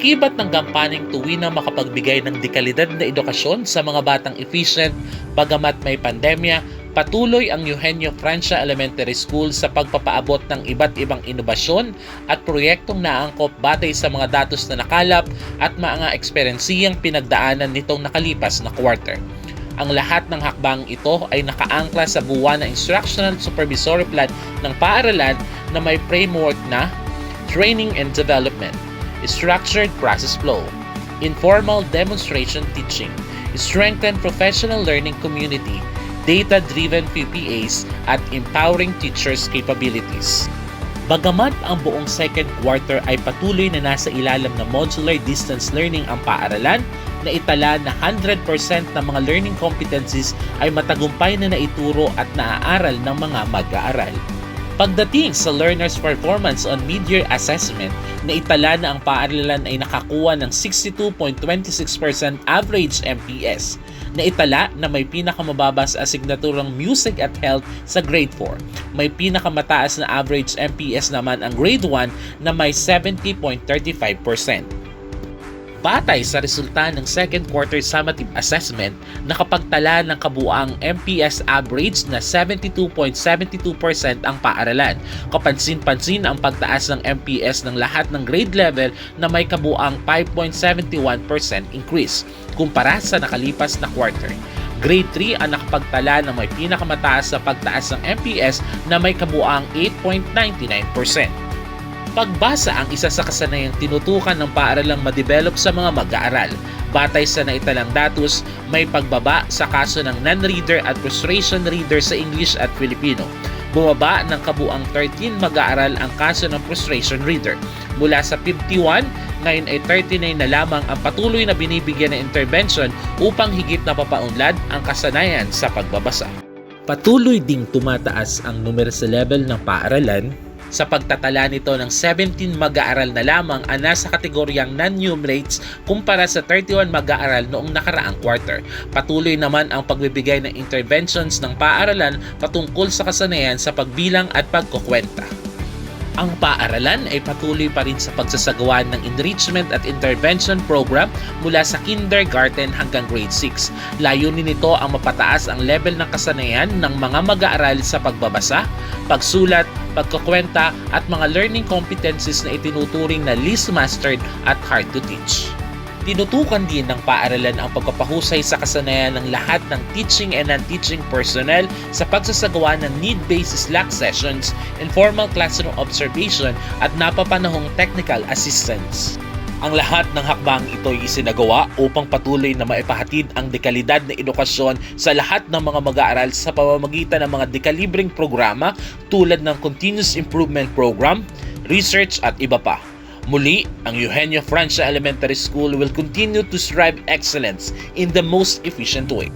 Kaakibat ng gampaning tuwinang makapagbigay ng dekalidad na edukasyon sa mga batang efficient, bagamat may pandemya, patuloy ang Eugenio Francia Elementary School sa pagpapaabot ng iba't ibang inobasyon at proyektong naangkop batay sa mga datos na nakalap at mga eksperyensiyang pinagdaanan nitong nakalipas na quarter. Ang lahat ng hakbang ito ay nakaangkla sa buwan na Instructional Supervisory Plan ng paaralan na may framework na Training and Development, Structured Process Flow, Informal Demonstration Teaching, Strengthen Professional Learning Community, Data-Driven PPAs, at Empowering Teachers' Capabilities. Bagamat ang buong second quarter ay patuloy na nasa ilalim ng modular distance learning ang paaralan, na itala na 100% ng mga learning competencies ay matagumpay na naituro at naaaral ng mga mag-aaral. Pagdating sa learners' performance on mid-year assessment, naitala na ang paaralan ay nakakuha ng 62.26% average MPS. Naitala na may pinakamababa sa asignaturang Music at Health sa Grade 4. May pinakamataas na average MPS naman ang Grade 1 na may 70.35%. Batay sa resulta ng second quarter summative assessment, nakapagtala ng kabuuang MPS average na 72.72% ang paaralan. Kapansin-pansin ang pagtaas ng MPS ng lahat ng grade level na may kabuuang 5.71% increase kumpara sa nakalipas na quarter. Grade 3 ang nakapagtala ng may pinakamataas sa pagtaas ng MPS na may kabuuang 8.99%. Pagbasa ang isa sa kasanayang tinutukan ng paaralang ma-develop sa mga mag-aaral. Batay sa naitalang datos, may pagbaba sa kaso ng non-reader at frustration reader sa English at Filipino. Bumaba ng kabuang 13 mag-aaral ang kaso ng frustration reader. Mula sa 51, ngayon ay 39 na lamang ang patuloy na binibigyan ng intervention upang higit na papaunlad ang kasanayan sa pagbabasa. Patuloy ding tumataas ang numero sa level ng paaralan. Sa pagtatala nito ng 17 mag-aaral na lamang ang nasa kategoryang non-numerates kumpara sa 31 mag-aaral noong nakaraang quarter. Patuloy naman ang pagbibigay ng interventions ng paaralan patungkol sa kasanayan sa pagbilang at pagkukwenta. Ang paaralan ay patuloy pa rin sa pagsasagawa ng enrichment at intervention program mula sa kindergarten hanggang grade 6. Layunin nito ang mapataas ang level ng kasanayan ng mga mag-aaral sa pagbabasa, pagsulat, pagkukwenta at mga learning competencies na itinuturing na least mastered at hard to teach. Tinutukan din ng paaralan ang pagpapahusay sa kasanayan ng lahat ng teaching and non-teaching personnel sa pagsasagawa ng need-based Slack sessions, informal classroom observation at napapanahong technical assistance. Ang lahat ng hakbang ito ay isinagawa upang patuloy na maipahatid ang dekalidad na edukasyon sa lahat ng mga mag-aaral sa pamamagitan ng mga dekalibreng programa tulad ng Continuous Improvement Program, research at iba pa. Muli, ang Eugenio Francia Elementary School will continue to strive excellence in the most efficient way.